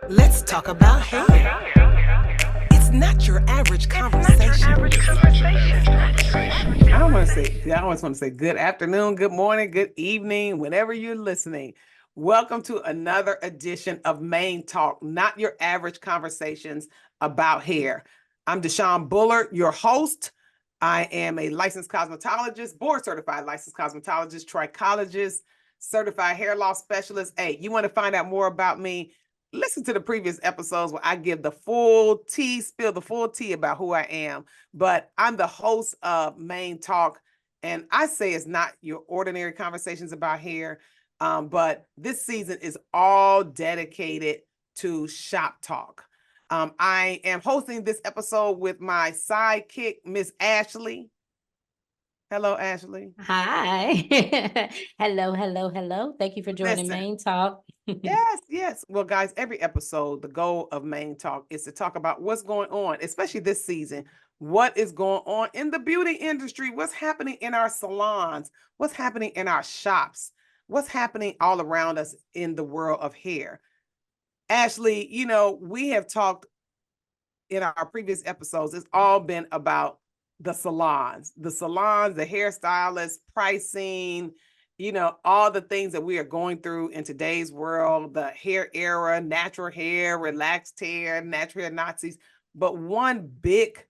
Let's talk about hair. It's not your average conversation. I always want to say good afternoon, good morning, good evening, whenever you're listening. Welcome to another edition of Main Talk, not your average conversations about hair. I'm Deshawn Bullard, your host. I am a licensed cosmetologist, board certified licensed cosmetologist, trichologist, certified hair loss specialist. Hey, you want to find out more about me? Listen to the previous episodes where I give the full tea, spill the full tea about who I am. But I'm the host of Main Talk, and I say it's not your ordinary conversations about hair, but this season is all dedicated to shop talk. I am hosting this episode with my sidekick, Miss Ashley. Hello, Ashley. Hi. Hello. Thank you for joining Listen. Main Talk. Yes. Well, guys, every episode, the goal of Main Talk is to talk about what's going on, especially this season. What is going on in the beauty industry? What's happening in our salons? What's happening in our shops? What's happening all around us in the world of hair? Ashley, we have talked in our previous episodes, it's all been about the salons, the hairstylists, pricing, all the things that we are going through in today's world, the hair era, natural hair, relaxed hair, natural hair Nazis. But one big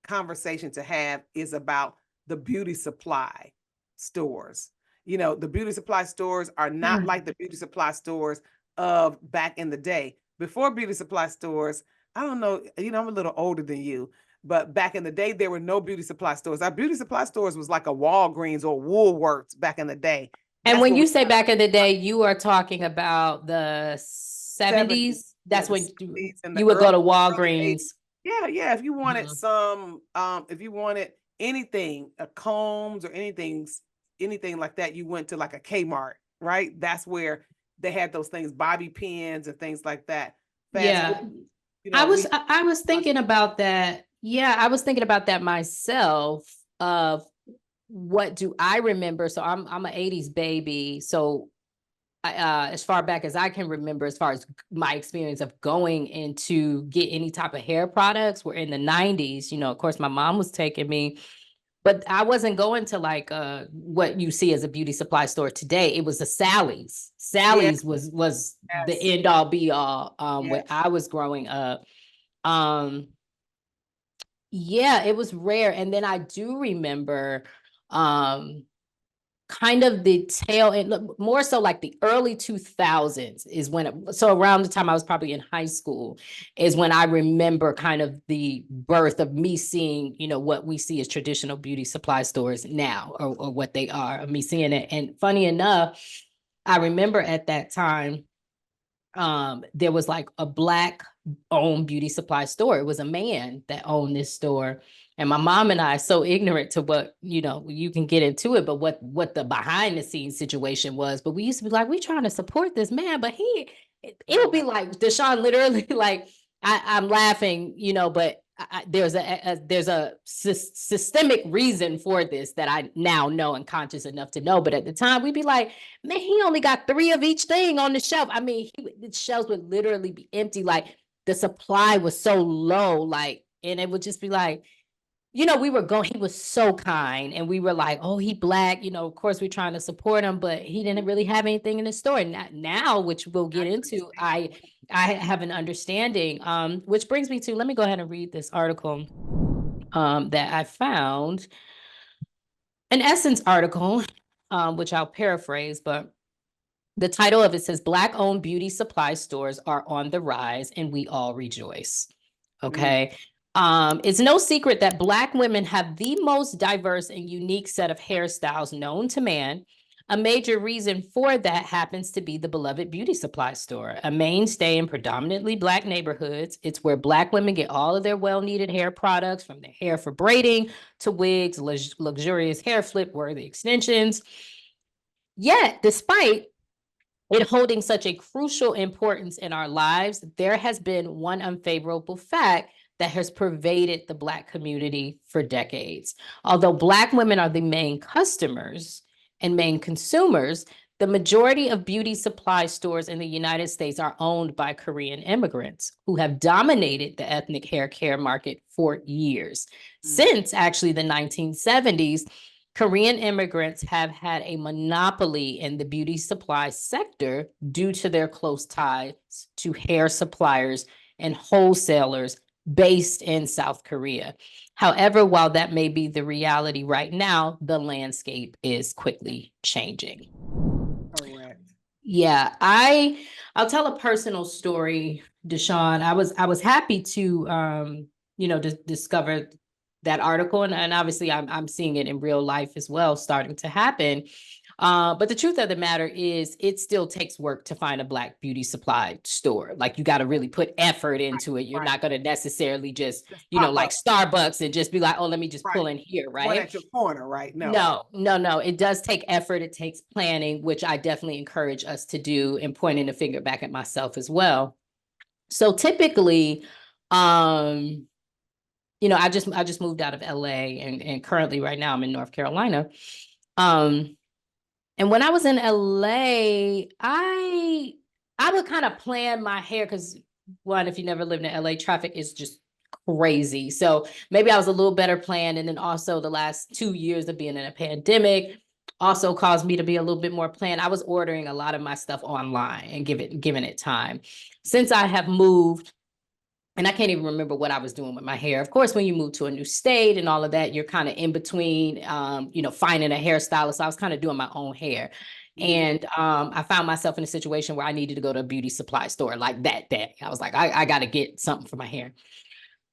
conversation to have is about the beauty supply stores. The beauty supply stores are not like the beauty supply stores of back in the day. Before beauty supply stores, I don't know, I'm a little older than you, but back in the day, there were no beauty supply stores. Our beauty supply stores was like a Walgreens or Woolworths back in the day. And when you say back in the day, you are talking about the 70s. That's when you would go to Walgreens. Yeah. If you wanted if you wanted anything, a combs or anything like that, you went to like a Kmart, right? That's where they had those things, bobby pins and things like that. I was thinking about that. Yeah, I was thinking about that myself of what do I remember? So I'm an 80s baby. So as far back as I can remember, as far as my experience of going in to get any type of hair products were in the 90s. Of course, my mom was taking me, but I wasn't going to like what you see as a beauty supply store today. It was the Sally's. Sally's was the end all be all when I was growing up. It was rare. And then I do remember kind of the tail end, more so like the early 2000s is when so around the time I was probably in high school is when I remember kind of the birth of me seeing, what we see as traditional beauty supply stores now or what they are, me seeing it. And funny enough, I remember at that time, there was like a Black owned beauty supply store. It was a man that owned this store. And my mom and I are so ignorant to what, you can get into it, but what the behind the scenes situation was. But we used to be like, we trying to support this man, but it would be like Deshawn literally like, I'm laughing, but there's a systemic reason for this that I now know and conscious enough to know. But at the time we'd be like, man, he only got 3 of each thing on the shelf. I mean, the shelves would literally be empty. Like the supply was so low, like, and it would just be like, we were going, he was so kind and we were like, oh, he Black, of course we're trying to support him, but he didn't really have anything in the store. Now, which we'll get into, I have an understanding, which brings me to, let me go ahead and read this article that I found, an Essence article, which I'll paraphrase, but the title of it says, Black-owned beauty supply stores are on the rise and we all rejoice. Okay. It's no secret that Black women have the most diverse and unique set of hairstyles known to man. A major reason for that happens to be the beloved beauty supply store, a mainstay in predominantly Black neighborhoods. It's where Black women get all of their well-needed hair products, from their hair for braiding to wigs, luxurious hair flip-worthy extensions. Yet, despite it holding such a crucial importance in our lives, there has been one unfavorable fact that has pervaded the Black community for decades. Although Black women are the main customers and main consumers, The majority of beauty supply stores in the United States are owned by Korean immigrants who have dominated the ethnic hair care market for years. Since actually the 1970s, Korean immigrants have had a monopoly in the beauty supply sector due to their close ties to hair suppliers and wholesalers based in South Korea. However, while that may be the reality right now, the landscape is quickly changing. Correct. Yeah, I'll tell a personal story, Deshaun. I was happy to discover that article, and obviously I'm seeing it in real life as well, starting to happen. But the truth of the matter is, it still takes work to find a Black beauty supply store. Like, you got to really put effort into it. You're right. not going to necessarily just, pop like up. Starbucks and just be like, oh, let me just pull Right. in here, One right? at your corner, right? No. No. It does take effort. It takes planning, which I definitely encourage us to do, and pointing the finger back at myself as well. So typically, I just moved out of LA, and currently right now I'm in North Carolina. And when I was in LA, I would kind of plan my hair, because one, if you never lived in LA, traffic is just crazy. So maybe I was a little better planned. And then also the last 2 years of being in a pandemic also caused me to be a little bit more planned. I was ordering a lot of my stuff online and giving it time. Since I have moved, and I can't even remember what I was doing with my hair. Of course, when you move to a new state and all of that, you're kind of in between, finding a hairstylist. So I was kind of doing my own hair. And I found myself in a situation where I needed to go to a beauty supply store like that day. I was like, I got to get something for my hair.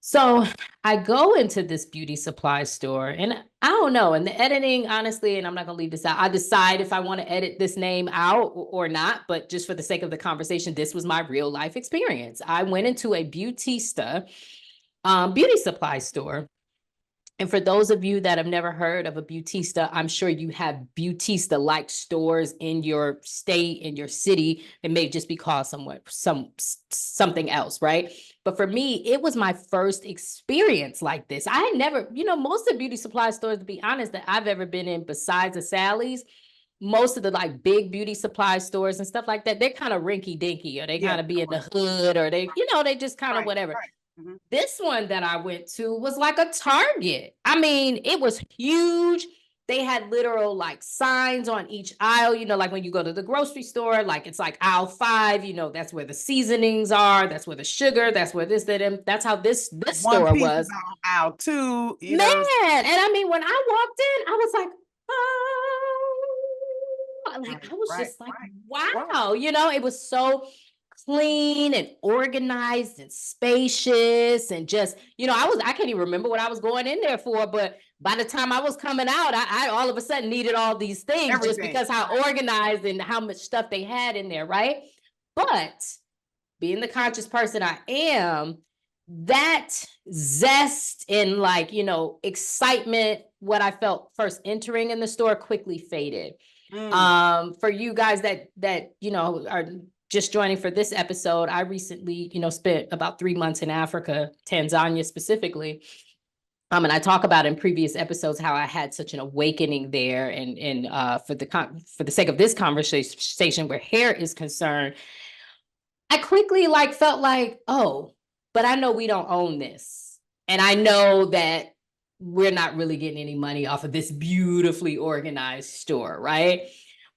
So I go into this beauty supply store, and I don't know, and the editing, honestly, and I'm not going to leave this out, I decide if I want to edit this name out or not, but just for the sake of the conversation, this was my real life experience. I went into a Beautista beauty supply store. And for those of you that have never heard of a Beautista, I'm sure you have Beautista-like stores in your state, in your city. It may just be called something else, right? But for me, it was my first experience like this. I had never, most of the beauty supply stores, to be honest, that I've ever been in besides the Sally's, most of the like big beauty supply stores and stuff like that, they're kind of rinky dinky, or they kind of be in the hood, or they just kind of whatever. Right. Mm-hmm. This one that I went to was like a Target. I mean, it was huge. They had literal like signs on each aisle, like when you go to the grocery store, like it's like aisle 5, that's where the seasonings are, that's where the sugar, that's where this, that's how this store was. Aisle 2, Man, and I mean, when I walked in, I was like, oh, like I was just like, wow, it was so clean and organized and spacious, and just, I can't even remember what I was going in there for, but by the time I was coming out, I all of a sudden needed all these things. Just because how organized and how much stuff they had in there, right? But being the conscious person I am, that zest and like, excitement, what I felt first entering in the store, quickly faded. For you guys that are just joining for this episode, I recently, spent about 3 months in Africa, Tanzania specifically. And I talk about in previous episodes how I had such an awakening there, and for the sake of this conversation where hair is concerned, I quickly felt like, oh, but I know we don't own this, and I know that we're not really getting any money off of this beautifully organized store, right?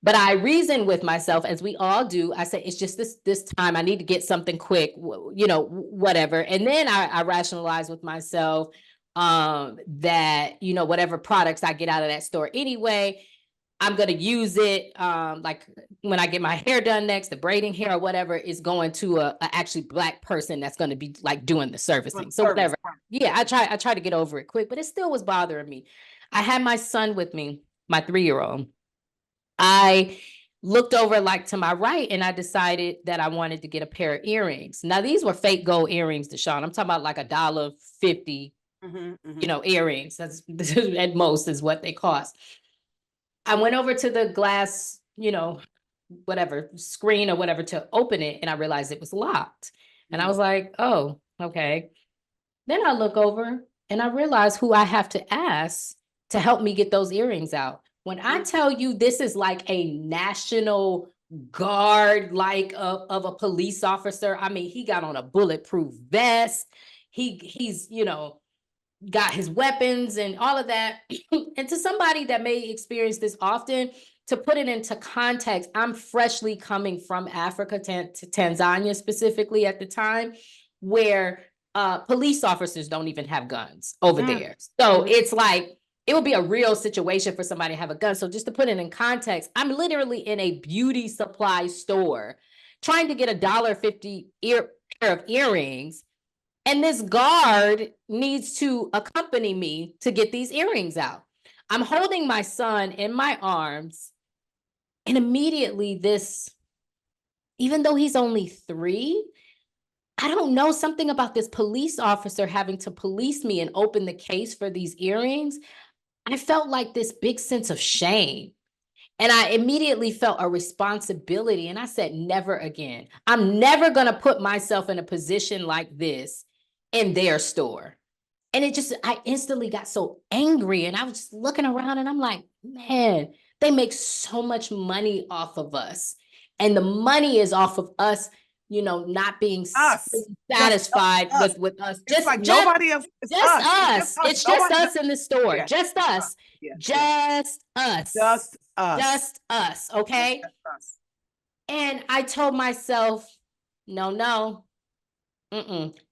But I reasoned with myself, as we all do. I said, it's just this time I need to get something quick, whatever. And then I rationalized with myself that, whatever products I get out of that store anyway, I'm going to use it. Like when I get my hair done next, the braiding hair or whatever is going to a actually Black person that's going to be like doing the servicing. So whatever. Yeah, I try to get over it quick, but it still was bothering me. I had my son with me, my 3-year-old. I looked over to my right, and I decided that I wanted to get a pair of earrings. Now, these were fake gold earrings, Deshaun. I'm talking about like $1.50, earrings. That's at most is what they cost. I went over to the glass, whatever screen or whatever to open it, and I realized it was locked. And I was like, oh, okay. Then I look over and I realize who I have to ask to help me get those earrings out. When I tell you this is like a national guard, like of a police officer, I mean, he got on a bulletproof vest. He's, got his weapons and all of that. And to somebody that may experience this often, to put it into context, I'm freshly coming from Africa, to Tanzania specifically at the time, where police officers don't even have guns over there. So it's like, it would be a real situation for somebody to have a gun. So just to put it in context, I'm literally in a beauty supply store trying to get $1.50 pair of earrings. And this guard needs to accompany me to get these earrings out. I'm holding my son in my arms. And immediately even though he's only 3, I don't know, something about this police officer having to police me and open the case for these earrings. I felt like this big sense of shame. And I immediately felt a responsibility. And I said, never again. I'm never going to put myself in a position like this in their store. And I instantly got so angry, and I was just looking around and I'm like, man, they make so much money off of us. And the money is off of us, not being satisfied with us. It's like nobody else. It's just us. It's just us in the store. Yeah. Just us. Yeah. Just us. Just us. Just us. Okay. Just us. And I told myself, no.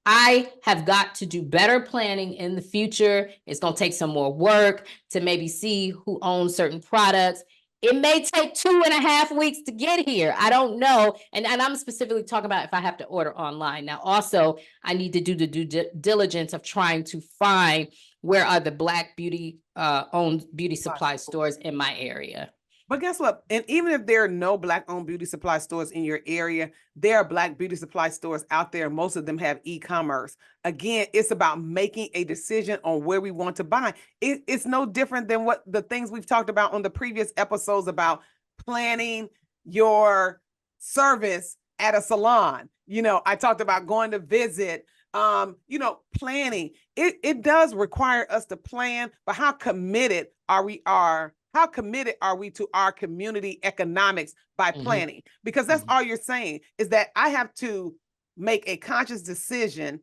I have got to do better planning in the future. It's going to take some more work to maybe see who owns certain products. It may take 2.5 weeks to get here. I don't know. And I'm specifically talking about if I have to order online. Now, also, I need to do the due diligence of trying to find where are the Black beauty owned beauty supply stores in my area. But guess what? And even if there are no Black-owned beauty supply stores in your area, there are Black beauty supply stores out there. Most of them have e-commerce. Again, it's about making a decision on where we want to buy. It's no different than what the things we've talked about on the previous episodes about planning your service at a salon. I talked about going to visit, planning. It does require us to plan, but how committed are we to our community economics by planning? Because that's all you're saying, is that I have to make a conscious decision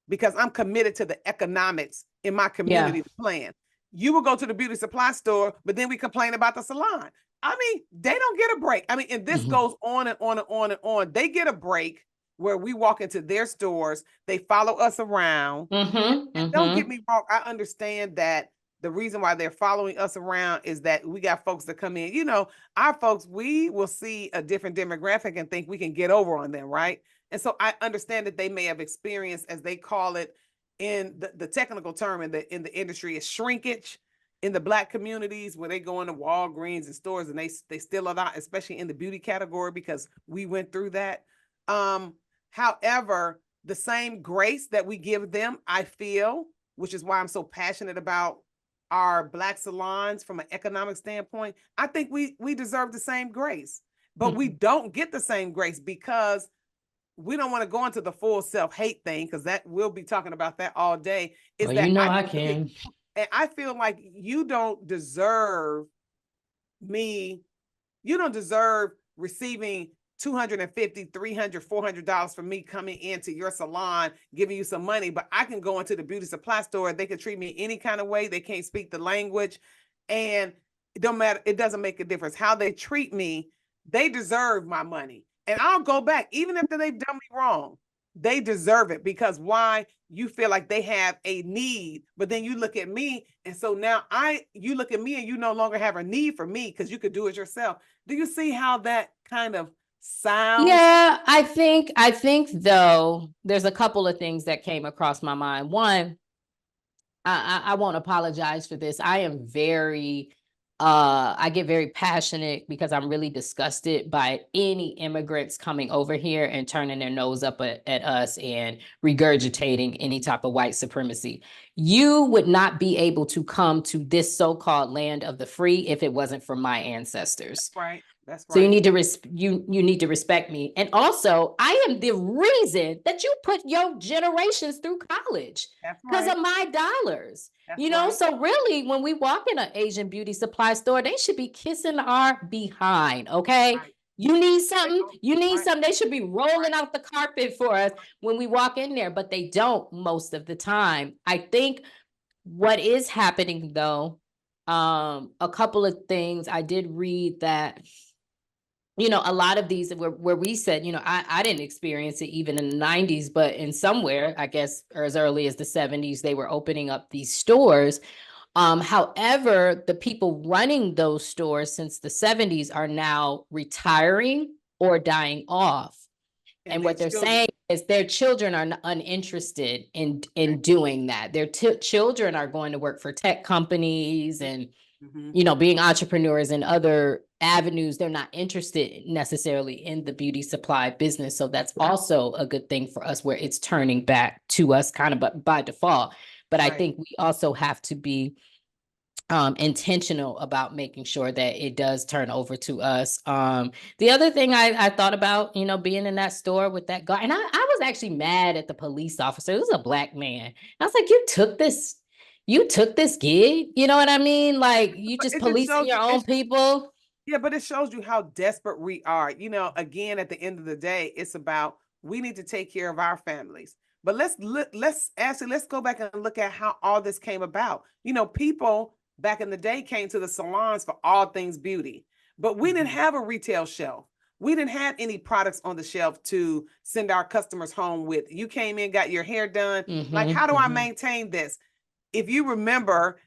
because I'm committed to the economics in my community to plan. You will go to the beauty supply store, but then we complain about the salon. I mean, they don't get a break. I mean, and this goes on and on and on and on. They get a break where we walk into their stores, they follow us around. And don't get me wrong, I understand that the reason why they're following us around is that we got folks that come in, our folks, we will see a different demographic and think we can get over on them, right? And so I understand that they may have experienced, as they call it in the technical term in the industry, is shrinkage in the Black communities, where they go into Walgreens and stores and they steal it out, especially in the beauty category, because we went through that. However, the same grace that we give them, I feel, which is why I'm so passionate about our Black salons from an economic standpoint, I think we deserve the same grace, but we don't get the same grace because we don't want to go into the full self-hate thing, because that we'll be talking about that all day. I can. And I feel like you don't deserve receiving $250, $300, $400 for me coming into your salon, giving you some money, but I can go into the beauty supply store. They can treat me any kind of way. They can't speak the language, and it don't matter. It doesn't make a difference how they treat me. They deserve my money, and I'll go back even if they've done me wrong. They deserve it, because why? You feel like they have a need, but then you look at me, and so now you look at me and you no longer have a need for me because you could do it yourself. Do you see how that kind of sounds? Yeah, I think though, there's a couple of things that came across my mind. One, I won't apologize for this. I am I get very passionate because I'm really disgusted by any immigrants coming over here and turning their nose up at us and regurgitating any type of white supremacy. You would not be able to come to this so-called land of the free if it wasn't for my ancestors. Right. That's So you right. need to you need to respect me. And also, I am the reason that you put your generations through college That's because right. of my dollars. That's right. So really, when we walk in an Asian beauty supply store, they should be kissing our behind, okay? Right. You need They something, don't. you need Right. something. They should be rolling Right. out the carpet for us when we walk in there, but they don't most of the time. I think what is happening though, a couple of things I did read that a lot of these where we said, I didn't experience it even in the 90s, but in somewhere, I guess, or as early as the 70s, they were opening up these stores. However, the people running those stores since the 70s are now retiring or dying off. And And their what they're children. saying is their children are uninterested in doing that. Their children are going to work for tech companies and Mhm. being entrepreneurs in other avenues. They're not interested necessarily in the beauty supply business. So that's also a good thing for us where it's turning back to us kind of by default. But I Right. think we also have to be intentional about making sure that it does turn over to us. The other thing I thought about, being in that store with that guy, and I was actually mad at the police officer. It was a black man. I was like, you took this gig, you know what I mean? Like you But just it just policing shows your you. own people. Yeah, but it shows you how desperate we are. Again, at the end of the day, it's about we need to take care of our families. But let's go back and look at how all this came about. People back in the day came to the salons for all things beauty, but we didn't have a retail shelf. We didn't have any products on the shelf to send our customers home with. You came in, got your hair done. Like, how do I maintain this? If you remember,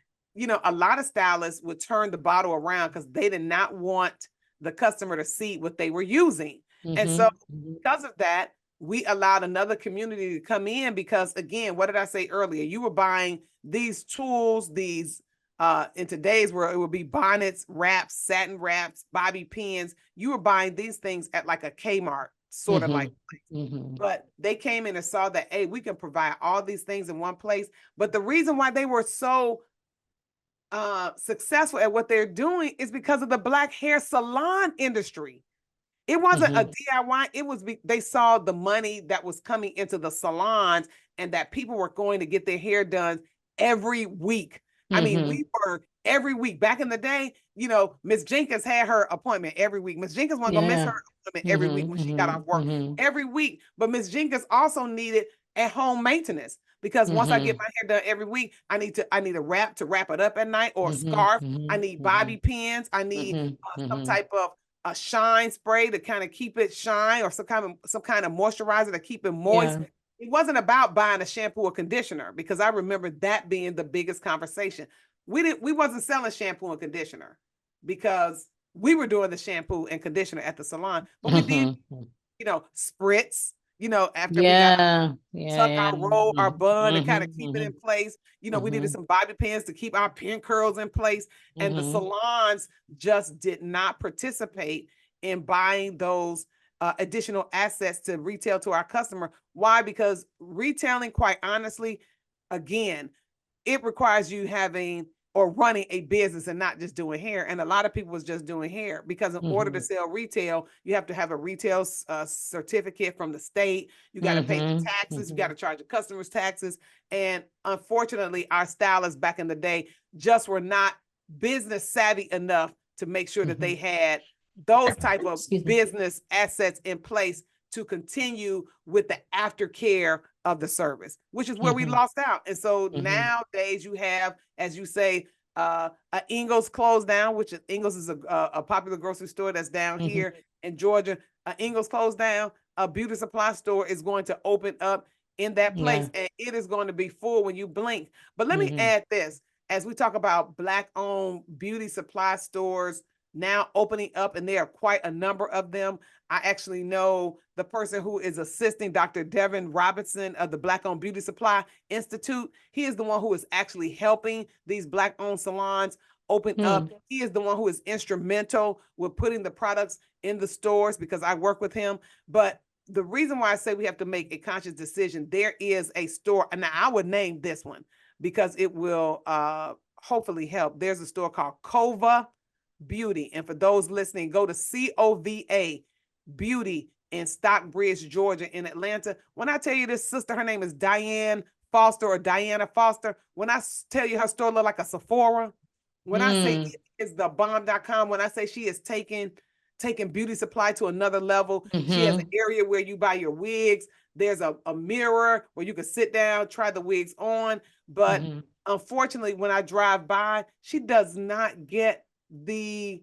a lot of stylists would turn the bottle around because they did not want the customer to see what they were using. And so, because of that, we allowed another community to come in because, again, what did I say earlier? You were buying these tools, these in today's world, it would be bonnets, wraps, satin wraps, bobby pins. You were buying these things at like a Kmart, sort of like. But they came in and saw that, hey, we can provide all these things in one place. But the reason why they were so successful at what they're doing is because of the black hair salon industry. It wasn't a DIY. It was they saw the money that was coming into the salons and that people were going to get their hair done every week. I mean, we were every week. Back in the day, Miss Jenkins had her appointment every week. Miss Jenkins wasn't gonna miss her appointment every week when she got off work every week. But Miss Jenkins also needed at-home maintenance because once I get my hair done every week, I need a wrap to wrap it up at night or a scarf. I need bobby pins. I need some type of a shine spray to kind of keep it shine, or some kind of moisturizer to keep it moist. It wasn't about buying a shampoo or conditioner, because I remember that being the biggest conversation. We wasn't selling shampoo and conditioner because we were doing the shampoo and conditioner at the salon, but we did, spritz, after we got tuck our roll, our bun, to kind of keep it in place. We needed some bobby pins to keep our pin curls in place. And the salons just did not participate in buying those additional assets to retail to our customer. Why? Because retailing, quite honestly, again, it requires you having or running a business and not just doing hair. And a lot of people was just doing hair because in order to sell retail, you have to have a retail certificate from the state. You got to pay the taxes. You got to charge the customers taxes. And unfortunately, our stylists back in the day just were not business savvy enough to make sure that they had those type of business assets in place to continue with the aftercare of the service, which is where we lost out. And so nowadays you have, as you say, Ingles closed down, which Ingles is a popular grocery store that's down here in Georgia. Ingles closed down. A beauty supply store is going to open up in that place, and it is going to be full when you blink. But let me add this, as we talk about Black-owned beauty supply stores now opening up, and there are quite a number of them. I actually know the person who is assisting Dr. Devin Robinson of the Black-owned Beauty Supply Institute. He is the one who is actually helping these Black-owned salons open up. He is the one who is instrumental with putting the products in the stores, because I work with him. But the reason why I say we have to make a conscious decision, there is a store, and now I would name this one because it will hopefully help. There's a store called Kova Beauty. And for those listening, go to COVA Beauty in Stockbridge, Georgia, in Atlanta. When I tell you this sister, her name is Diane Foster or Diana Foster. When I tell you her store look like a Sephora, when I say it is the bomb.com, when I say she is taking beauty supply to another level, she has an area where you buy your wigs. There's a mirror where you can sit down, try the wigs on. But unfortunately, when I drive by, she does not get the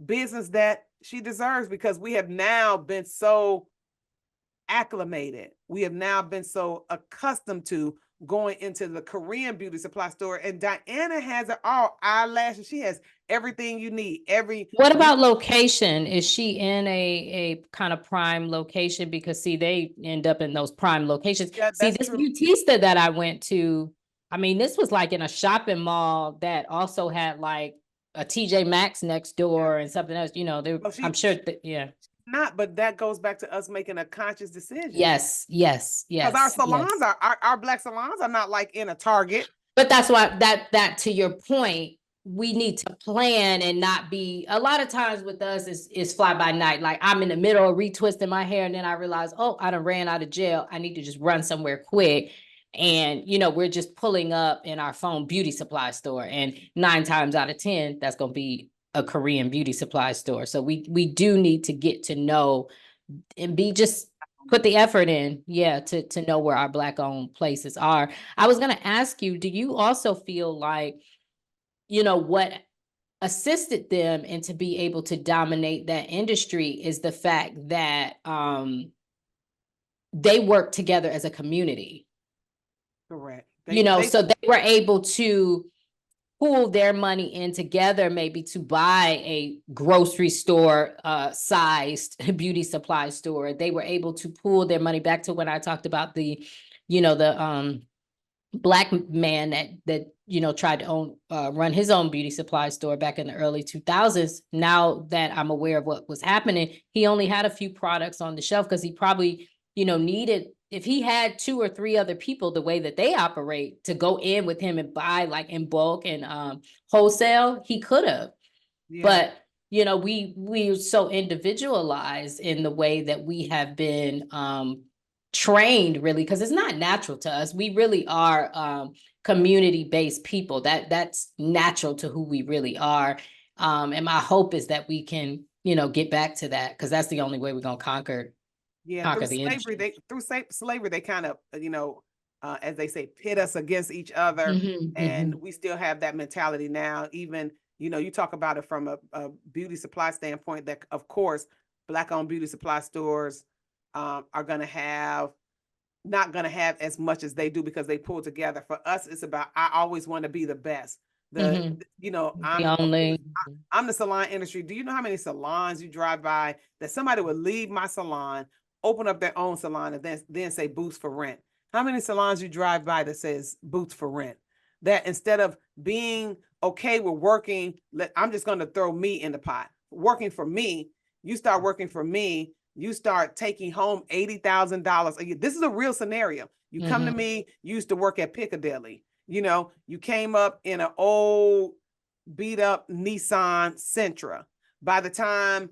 business that she deserves, because we have now been so acclimated. We have now been so accustomed to going into the Korean beauty supply store, and Diana has it all. Eyelashes, she has everything you need. What about location? Is she in a kind of prime location? Because see, they end up in those prime locations. Yeah, See, that's this true. Beautista that I went to, I mean, this was like in a shopping mall that also had like a TJ Maxx next door and something else, you know, Well, I'm sure that, yeah. not, but that goes back to us making a conscious decision. Yes, yes, yes. Because our salons yes. our Black salons are not like in a Target. But that's why that to your point, we need to plan and not be, a lot of times with us is fly by night. Like I'm in the middle of retwisting my hair and then I realize, oh, I done ran out of gel. I need to just run somewhere quick. And, you know, we're just pulling up in our phone beauty supply store. And 9 times out of 10, that's going to be a Korean beauty supply store. So we do need to get to know and be just put the effort in, yeah, to know where our Black owned places are. I was gonna ask you, do you also feel like, you know, what assisted them and to be able to dominate that industry is the fact that they work together as a community. Correct. So they were able to pool their money in together, maybe to buy a grocery store sized beauty supply store. They were able to pool their money, back to when I talked about the Black man that tried to run his own beauty supply store back in the early 2000s. Now that I'm aware of what was happening, he only had a few products on the shelf because he probably needed, if he had 2 or 3 other people the way that they operate to go in with him and buy like in bulk and wholesale, he could have. Yeah. But we're so individualized in the way that we have been trained, really, because it's not natural to us. We really are community-based people. That's natural to who we really are. And my hope is that we can get back to that, because that's the only way we're gonna conquer through the slavery. Slavery, they kind of as they say, pit us against each other. And we still have that mentality now. Even you talk about it from a beauty supply standpoint, that of course Black owned beauty supply stores are not gonna have as much as they do, because they pull together. For us, it's about, I always want to be the best. I'm the salon industry. Do you know how many salons you drive by that somebody would leave my salon, open up their own salon, and then say Boots for Rent? How many salons you drive by that says Boots for Rent? That instead of being okay with working, I'm just going to throw me in the pot. Working for me, you start working for me, you start taking home $80,000 a year. This is a real scenario. You come to me, you used to work at Piccadilly. You came up in an old beat up Nissan Sentra. By the time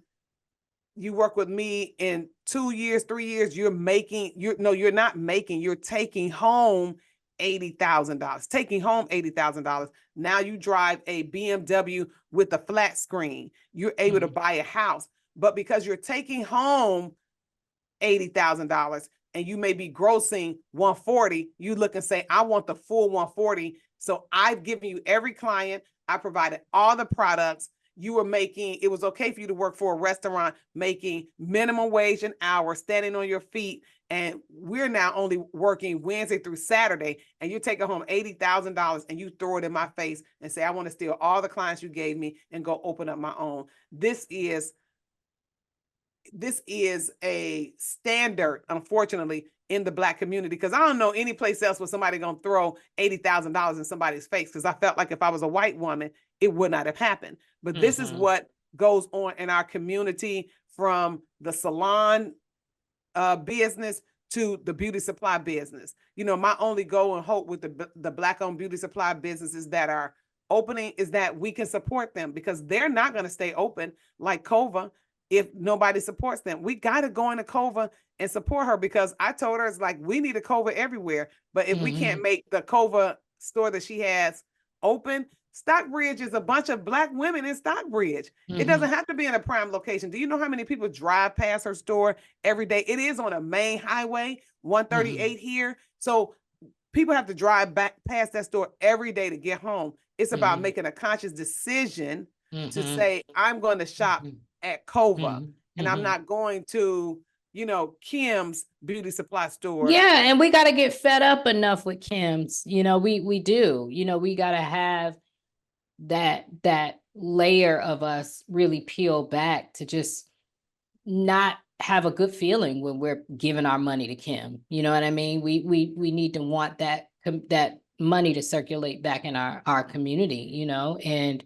you work with me in 2 years, 3 years, you're not making, you're taking home $80,000, taking home $80,000. Now you drive a BMW with a flat screen. You're able to buy a house, but because you're taking home $80,000 and you may be grossing 140, you look and say, I want the full 140. So I've given you every client. I provided all the products. You were making, it was okay for you to work for a restaurant, making minimum wage an hour, standing on your feet. And we're now only working Wednesday through Saturday, and you're taking home $80,000 and you throw it in my face and say, I want to steal all the clients you gave me and go open up my own. This is a standard, unfortunately, in the Black community, because I don't know any place else where somebody gonna throw $80,000 in somebody's face, because I felt like if I was a white woman, it would not have happened. But this is what goes on in our community, from the salon business to the beauty supply business. My only goal and hope with the Black owned beauty supply businesses that are opening is that we can support them because they're not going to stay open like Kova if nobody supports them. We got to go into Kova and support her because I told her it's like we need a Kova everywhere. But if we can't make the Kova store that she has open, Stockbridge is a bunch of Black women in Stockbridge. It doesn't have to be in a prime location. Do you know how many people drive past her store every day? It is on a main highway, 138 here. So people have to drive back past that store every day to get home. It's about making a conscious decision to say, I'm going to shop at Kova and I'm not going to, you know, Kim's beauty supply store. Yeah, and we got to get fed up enough with Kim's. You know, we do. You know, we got to have that layer of us really peel back to just not have a good feeling when we're giving our money to Kim. You know what I mean? We need to want that money to circulate back in our community, you know, and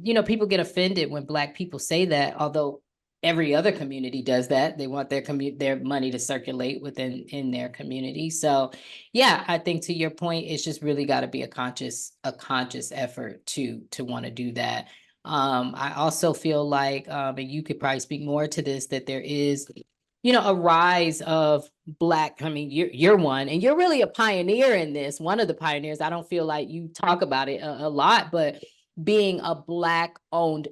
you know, people get offended when Black people say that, although every other community does that. They want their money to circulate in their community. So yeah, I think to your point, it's just really got to be a conscious effort to want to do that. I also feel like, and you could probably speak more to this, that there is, you know, a rise of Black, I mean, you're one, and you're really a pioneer in this, one of the pioneers. I don't feel like you talk about it a lot, but being a Black owned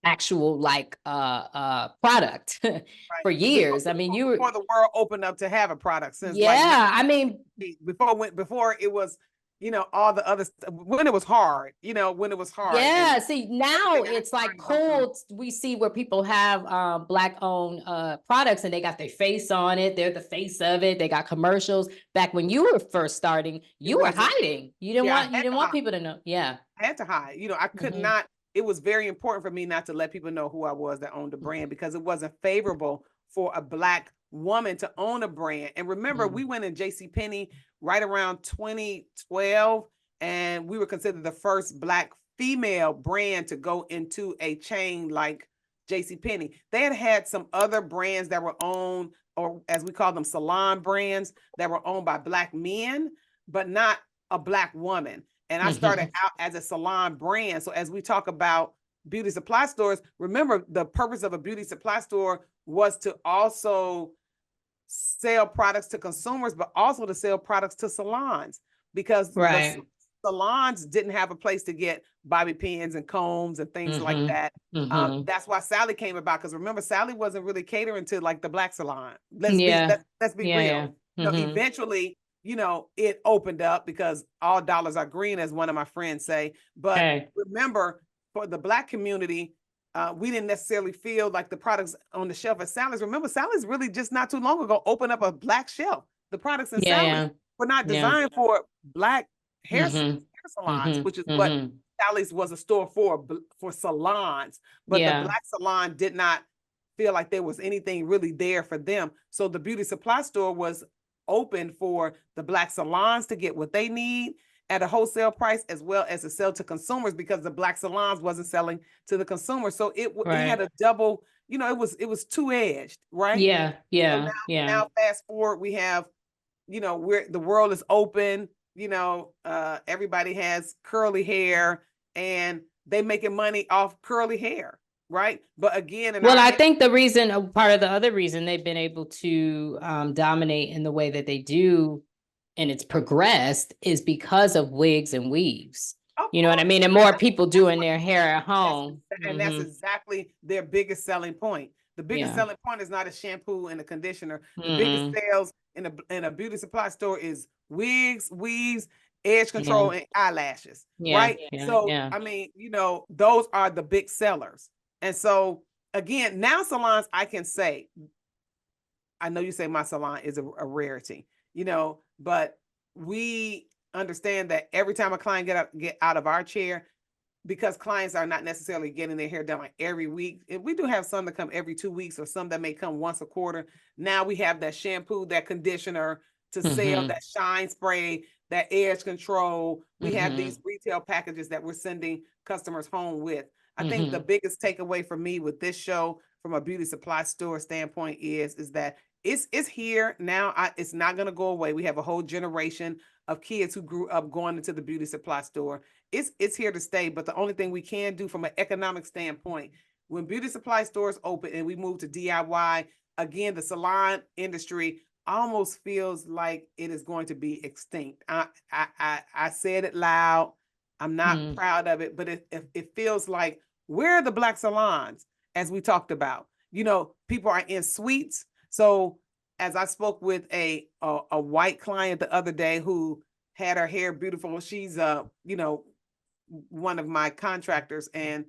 actual like product for years. I mean, you were before the world opened up to have a product since I mean, before it was, you know, all the other when it was hard, you know, when it was hard. Yeah, see now it's like cool. We see where people have Black owned products and they got their face on it. They're the face of it. They got commercials. Back when you were first starting, you were hiding. You didn't want people to know. Yeah. I had to hide. You know, I could not. It was very important for me not to let people know who I was that owned the brand because it wasn't favorable for a Black woman to own a brand. And remember, we went in JCPenney right around 2012, and we were considered the first Black female brand to go into a chain like JCPenney. They had some other brands that were owned, or as we call them, salon brands that were owned by Black men, but not a Black woman. And I started out as a salon brand. So as we talk about beauty supply stores, remember the purpose of a beauty supply store was to also sell products to consumers, but also to sell products to salons because the salons didn't have a place to get bobby pins and combs and things like that. That's why Sally came about. Because remember, Sally wasn't really catering to like the Black salon. Let's be real. You know, eventually, you know, it opened up because all dollars are green, as one of my friends say. But remember, for the Black community, we didn't necessarily feel like the products on the shelf at Sally's. Remember, Sally's really just not too long ago opened up a Black shelf. The products in Sally's were not designed for Black hair salons, which is what Sally's was a store for salons. But the Black salon did not feel like there was anything really there for them. So the beauty supply store was open for the Black salons to get what they need at a wholesale price, as well as to sell to consumers, because the Black salons wasn't selling to the consumer. So it had a double, you know, it was two-edged, right? So now fast forward, we have, you know, the world is open, you know, everybody has curly hair and they making money off curly hair. Right. But again, I think part of the other reason they've been able to dominate in the way that they do, and it's progressed, is because of wigs and weaves. You know what I mean? And more people doing their hair at home. And that's exactly their biggest selling point. The biggest selling point is not a shampoo and a conditioner. The biggest sales in a beauty supply store is wigs, weaves, edge control, and eyelashes. Right. I mean, you know, those are the big sellers. And so, again, now salons, I can say, I know you say my salon is a rarity, you know, but we understand that every time a client get out of our chair, because clients are not necessarily getting their hair done like every week. We do have some that come every 2 weeks or some that may come once a quarter. Now we have that shampoo, that conditioner to sell, that shine spray, that edge control. We have these retail packages that we're sending customers home with. I think the biggest takeaway for me with this show from a beauty supply store standpoint is that it's here now. It's not going to go away. We have a whole generation of kids who grew up going into the beauty supply store. it's here to stay. But the only thing we can do from an economic standpoint, when beauty supply stores open and we move to DIY, again, the salon industry almost feels like it is going to be extinct. I said it loud. I'm not Mm. proud of it, but it feels like, where are the Black salons, as we talked about? You know, people are in suites. So as I spoke with a white client the other day who had her hair beautiful, she's you know, one of my contractors, and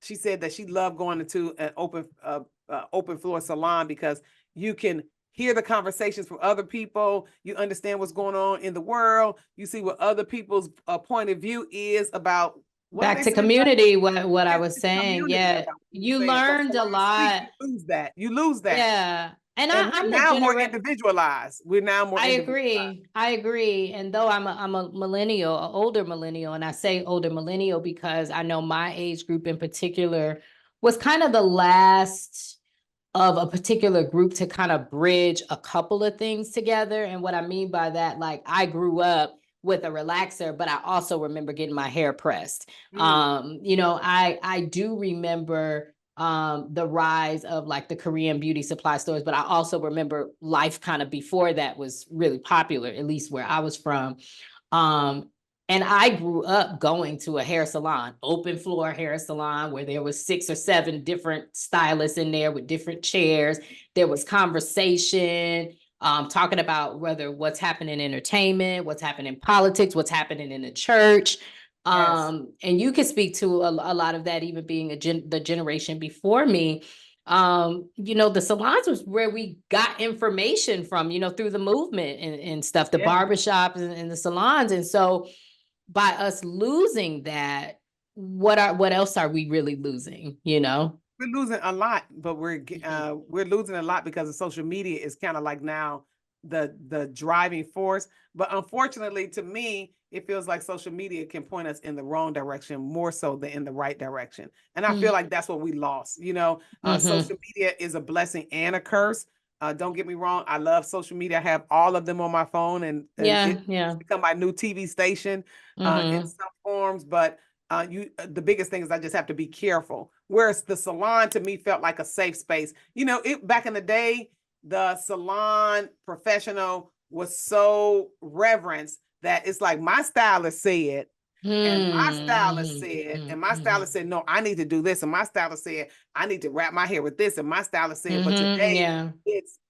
she said that she loved going into an open floor salon because you can hear the conversations from other people. You understand what's going on in the world. You see what other people's point of view is about what Back they to say, community, what I back was to saying. community Yeah, about what you you're saying. So learned a salon speak, lot. you lose that. You lose that. Yeah. And And we're I'm the now more generation. individualized. We're now more I individualized. agree. I agree. And though I'm a millennial, an older millennial, and I say older millennial because I know my age group in particular was kind of the last of a particular group to kind of bridge a couple of things together. And what I mean by that, like I grew up with a relaxer, but I also remember getting my hair pressed. You know, I do remember the rise of like the Korean beauty supply stores, but I also remember life kind of before that was really popular, at least where I was from. Um, and I grew up going to a hair salon, open floor hair salon, where there was 6 or 7 different stylists in there with different chairs. There was conversation, talking about whether what's happening in entertainment, what's happening in politics, what's happening in the church. Yes. And you can speak to a lot of that, even being the generation before me. You know, the salons was where we got information from, you know, through the movement and stuff, the Yeah. barbershops and the salons. And so by us losing that, what else are we really losing, you know? We're losing a lot, but we're losing a lot because of social media is kind of like now the driving force. But unfortunately, to me, it feels like social media can point us in the wrong direction more so than in the right direction. And I feel like that's what we lost. You know, social media is a blessing and a curse. Don't get me wrong. I love social media. I have all of them on my phone, and Yeah, it's yeah. become my new TV station in Mhm. some forms. But the biggest thing is I just have to be careful. Whereas the salon to me felt like a safe space. You know, it back in the day, the salon professional was so reverenced that it's like my stylist said, and my stylist said, and my stylist said, no, I need to do this. And my stylist said, I need to wrap my hair with this. And my stylist said, but today Yeah.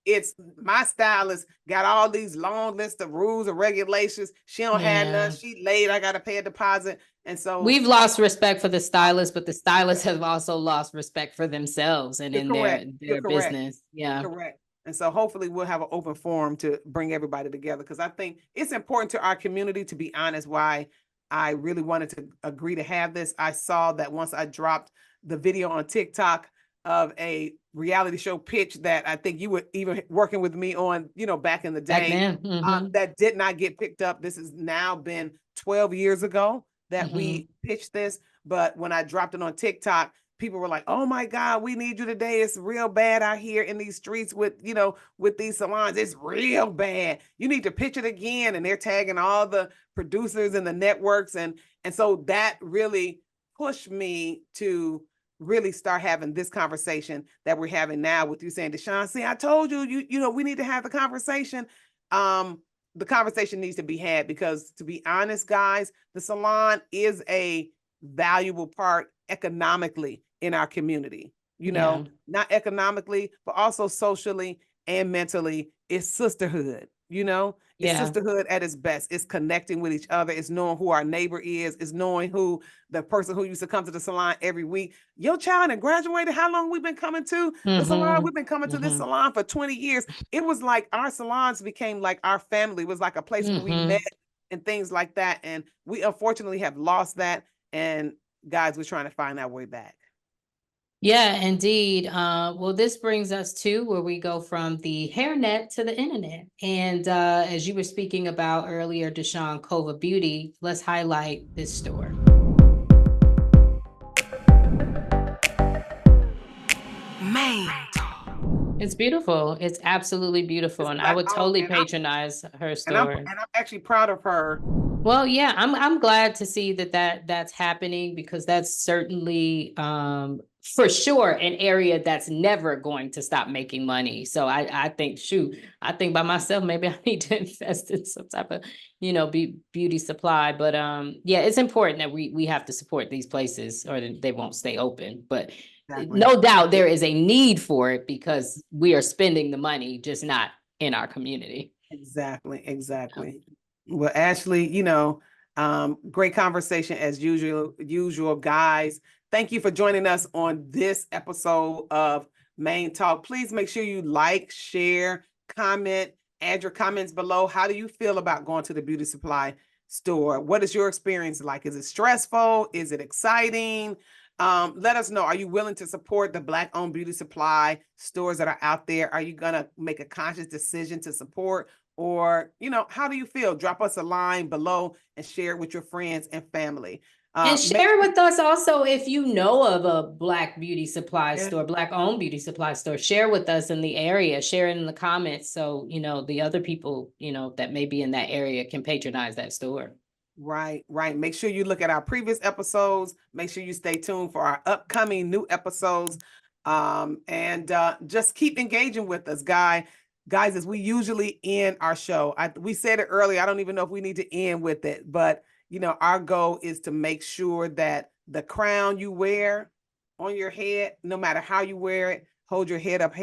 it's my stylist got all these long lists of rules and regulations. She don't have Yeah. none. She late. I got to pay a deposit. And so We've lost respect for the stylists, but the stylists have also lost respect for themselves and you're in correct. their You're correct. business. Yeah. Correct. And so hopefully we'll have an open forum to bring everybody together, because I think it's important to our community. To be honest, why I really wanted to agree to have this, I saw that once I dropped the video on TikTok of a reality show pitch that I think you were even working with me on, you know, back in the Back day, then. that did not get picked up. This has now been 12 years ago that we Mhm. pitched this. But when I dropped it on TikTok, people were like, oh my God, we need you today. It's real bad out here in these streets with, you know, with these salons. It's real bad. You need to pitch it again. And they're tagging all the producers and the networks. And so that really pushed me to really start having this conversation that we're having now with you saying, Deshaun, see, I told you, you know, we need to have the conversation. The conversation needs to be had because, to be honest, guys, the salon is a valuable part economically in our community, you know, not economically, but also socially and mentally. It's sisterhood, you know, it's Yeah. sisterhood at its best. It's connecting with each other. It's knowing who our neighbor is. It's knowing who the person who used to come to the salon every week. Your child had graduated. How long we've been coming to the salon? We've been coming to this salon for 20 years. It was like our salons became like our family. It was like a place where we met and things like that. And we unfortunately have lost that. And guys, we're trying to find our way back. Yeah, indeed. Well, this brings us to where we go from the hairnet to the internet. And as you were speaking about earlier, Deshaun, Kova Beauty, let's highlight this store. Main. It's beautiful. It's absolutely beautiful. It's And I would Black-owned, totally and I'm- patronize her And store. I'm actually proud of her Well, yeah, I'm glad to see that's happening, because that's certainly for sure an area that's never going to stop making money. So I think, shoot, I think by myself, maybe I need to invest in some type of, beauty supply. But yeah, it's important that we have to support these places, or they won't stay open. But Exactly. no doubt there is a need for it, because we are spending the money, just not in our community. Exactly. Well, Ashley, great conversation as usual, guys. Thank you for joining us on this episode of Main Talk. Please make sure you like, share, comment, add your comments below. How do you feel about going to the beauty supply store? What is your experience like? Is it stressful? Is it exciting? Let us know. Are you willing to support the Black-owned beauty supply stores that are out there? Are you going to make a conscious decision to support? Or, how do you feel? Drop us a line below and share it with your friends and family. And share with us also if you know of a Black beauty supply store, Black-owned beauty supply store. Share with us in the area. Share it in the comments, so the other people that may be in that area can patronize that store. Right. Make sure you look at our previous episodes. Make sure you stay tuned for our upcoming new episodes. And just keep engaging with us, guys, as we usually end our show. We said it earlier. I don't even know if we need to end with it, but our goal is to make sure that the crown you wear on your head, no matter how you wear it, hold your head up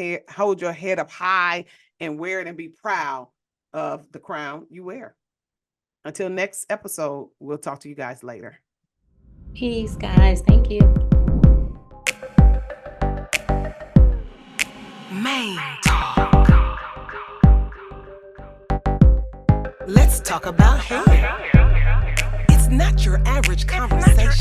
high and wear it, and be proud of the crown you wear. Until next episode, we'll talk to you guys later. Peace, guys. Thank you. Main Talk. Let's talk about hair. It's not your average conversation.